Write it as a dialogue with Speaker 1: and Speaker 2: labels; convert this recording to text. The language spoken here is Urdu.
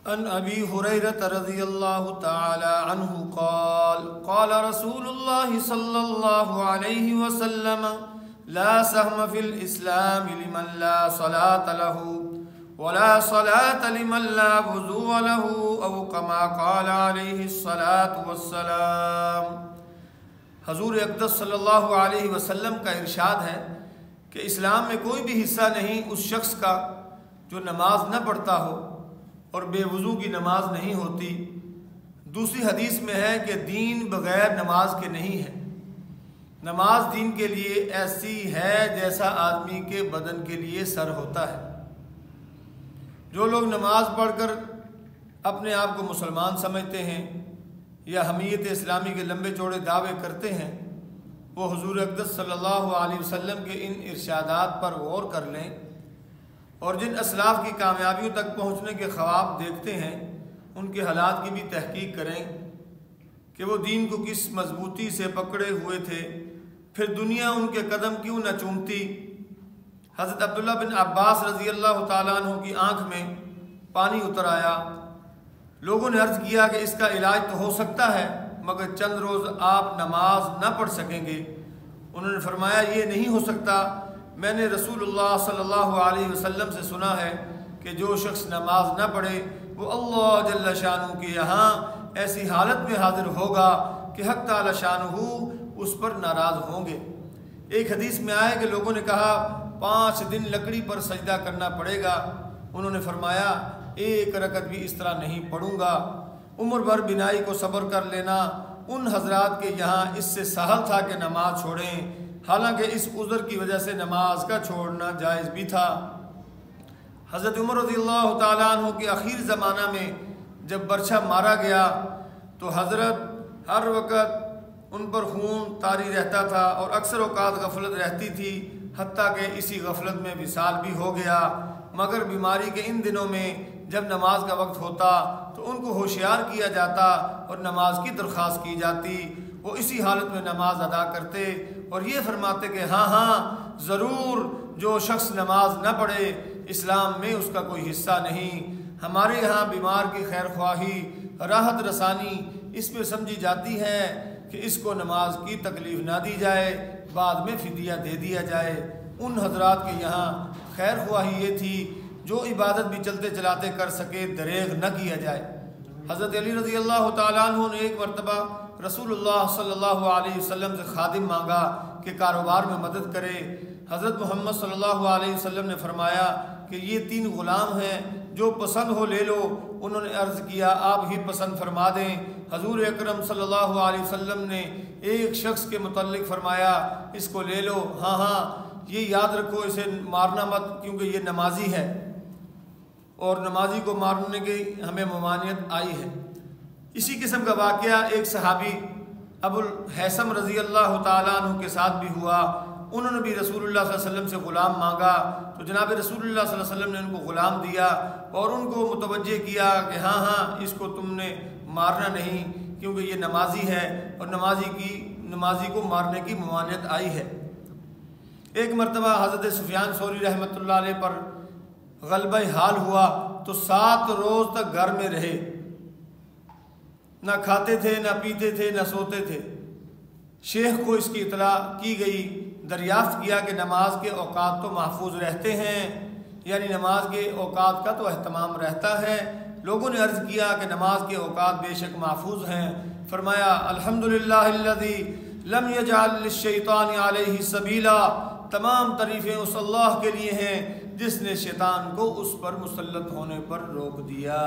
Speaker 1: عن ابی ہریرہ رضی اللہ تعالی عنہ قال قال رسول اللہ صلی اللہ علیہ وسلم لا سهم في الاسلام لمن لا صلاة له ولا صلاة لمن لا وضوء له او كما قال علیہ الصلاة والسلام۔ حضور اقدس صلی اللہ علیہ وسلم کا ارشاد ہے کہ اسلام میں کوئی بھی حصہ نہیں اس شخص کا جو نماز نہ پڑھتا ہو اور بے وضو کی نماز نہیں ہوتی۔ دوسری حدیث میں ہے کہ دین بغیر نماز کے نہیں ہے۔ نماز دین کے لیے ایسی ہے جیسا آدمی کے بدن کے لیے سر ہوتا ہے۔ جو لوگ نماز پڑھ کر اپنے آپ کو مسلمان سمجھتے ہیں یا حمیت اسلامی کے لمبے چوڑے دعوے کرتے ہیں، وہ حضور اقدس صلی اللہ علیہ وسلم کے ان ارشادات پر غور کر لیں اور جن اسلاف کی کامیابیوں تک پہنچنے کے خواب دیکھتے ہیں ان کے حالات کی بھی تحقیق کریں کہ وہ دین کو کس مضبوطی سے پکڑے ہوئے تھے، پھر دنیا ان کے قدم کیوں نہ چومتی۔ حضرت عبداللہ بن عباس رضی اللہ تعالیٰ عنہ کی آنکھ میں پانی اتر آیا۔ لوگوں نے عرض کیا کہ اس کا علاج تو ہو سکتا ہے مگر چند روز آپ نماز نہ پڑھ سکیں گے۔ انہوں نے فرمایا یہ نہیں ہو سکتا، میں نے رسول اللہ صلی اللہ علیہ وسلم سے سنا ہے کہ جو شخص نماز نہ پڑھے وہ اللہ جل شانہ کے یہاں ایسی حالت میں حاضر ہوگا کہ حق تعالی شانہ اس پر ناراض ہوں گے۔ ایک حدیث میں آئے کہ لوگوں نے کہا 5 دن لکڑی پر سجدہ کرنا پڑے گا۔ انہوں نے فرمایا ایک رکعت بھی اس طرح نہیں پڑھوں گا۔ عمر بھر بینائی کو صبر کر لینا ان حضرات کے یہاں اس سے سہل تھا کہ نماز چھوڑیں، حالانکہ اس عذر کی وجہ سے نماز کا چھوڑنا جائز بھی تھا۔ حضرت عمر رضی اللہ تعالیٰ عنہ کے آخر زمانہ میں جب برچھا مارا گیا تو حضرت ہر وقت ان پر خون طاری رہتا تھا اور اکثر اوقات غفلت رہتی تھی، حتیٰ کہ اسی غفلت میں وصال بھی ہو گیا۔ مگر بیماری کے ان دنوں میں جب نماز کا وقت ہوتا تو ان کو ہوشیار کیا جاتا اور نماز کی درخواست کی جاتی۔ وہ اسی حالت میں نماز ادا کرتے اور یہ فرماتے کہ ہاں ضرور جو شخص نماز نہ پڑھے اسلام میں اس کا کوئی حصہ نہیں۔ ہمارے یہاں بیمار کی خیر خواہی، راحت رسانی اس میں سمجھی جاتی ہے کہ اس کو نماز کی تکلیف نہ دی جائے، بعد میں فدیہ دے دیا جائے۔ ان حضرات کے یہاں خیر خواہی یہ تھی جو عبادت بھی چلتے چلاتے کر سکے دریغ نہ کیا جائے۔ حضرت علی رضی اللہ تعالیٰ عنہ نے ایک مرتبہ رسول اللہ صلی اللہ علیہ وسلم سے خادم مانگا کہ کاروبار میں مدد کرے۔ حضرت محمد صلی اللہ علیہ وسلم نے فرمایا کہ یہ 3 غلام ہیں، جو پسند ہو لے لو۔ انہوں نے عرض کیا آپ ہی پسند فرما دیں۔ حضور اکرم صلی اللہ علیہ وسلم نے ایک شخص کے متعلق فرمایا اس کو لے لو، ہاں یہ یاد رکھو اسے مارنا مت کیونکہ یہ نمازی ہے اور نمازی کو مارنے کی ہمیں ممانعت آئی ہے۔ اسی قسم کا واقعہ ایک صحابی ابو الحیثم رضی اللہ تعالیٰ عنہ کے ساتھ بھی ہوا۔ انہوں نے بھی رسول اللہ صلی اللہ علیہ وسلم سے غلام مانگا تو جناب رسول اللہ صلی اللہ علیہ وسلم نے ان کو غلام دیا اور ان کو متوجہ کیا کہ ہاں اس کو تم نے مارنا نہیں کیونکہ یہ نمازی ہے اور نمازی کو مارنے کی ممانعت آئی ہے۔ ایک مرتبہ حضرت سفیان ثوری رحمۃ اللہ علیہ پر غلبہ حال ہوا تو 7 روز تک گھر میں رہے، نہ کھاتے تھے نہ پیتے تھے نہ سوتے تھے۔ شیخ کو اس کی اطلاع کی گئی، دریافت کیا کہ نماز کے اوقات تو محفوظ رہتے ہیں، یعنی نماز کے اوقات کا تو اہتمام رہتا ہے۔ لوگوں نے عرض کیا کہ نماز کے اوقات بے شک محفوظ ہیں۔ فرمایا الحمدللہ الذی لم یجعل للشیطان علیہ سبیلا، تمام تعریفیں اس اللہ کے لیے ہیں جس نے شیطان کو اس پر مسلط ہونے پر روک دیا۔